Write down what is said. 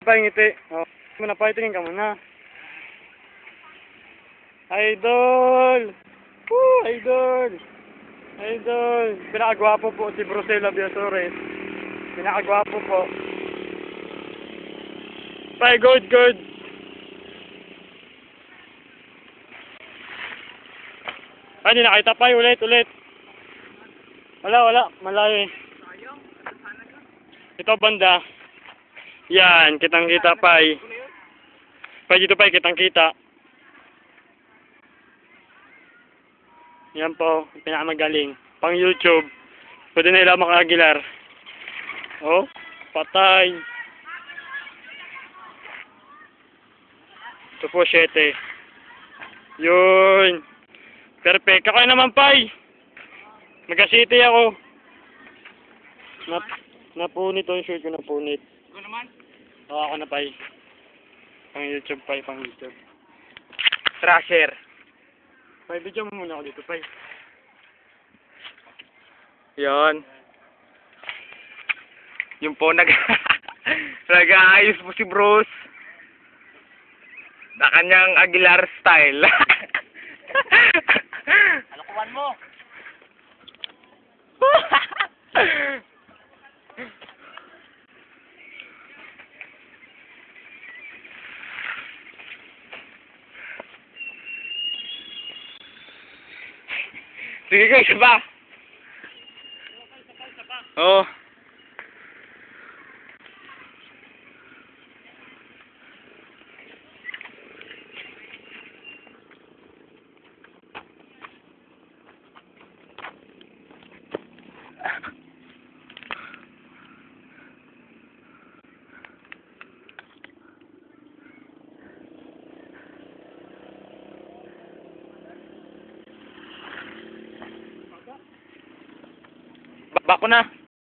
pa ngiti. Oh, muna pa, tingin ka muna. Idol! Woo! Idol! Idol! Pinakagwapo po si Brusela Biasores. Pinakagwapo po. Bye, good, good. Ay, hindi nakita pa, ulit. Wala, malayo eh. Ito banda. Yan, kitang-kita pa eh. Pa dito pa, kitang-kita. Yan po, pinakamagaling. Pang YouTube. Pwede na ilang maka-Aguilar. Oh, patay. Ito po, 7. Yun. Perfect. Ako naman, Pai. Nag-city ako. Napunit to yung shirt ko, napunit. Ako naman? Oo, ako na, Pai. Pang YouTube, Pai, pang YouTube. Trasher. Pai, video mo muna ako dito, Pai. Yon. Yung po nag-aayos po si Bruce. Na kanyang Aguilar style. Alokuan mo. Sige kayo, isa pa. Oo. Bako na.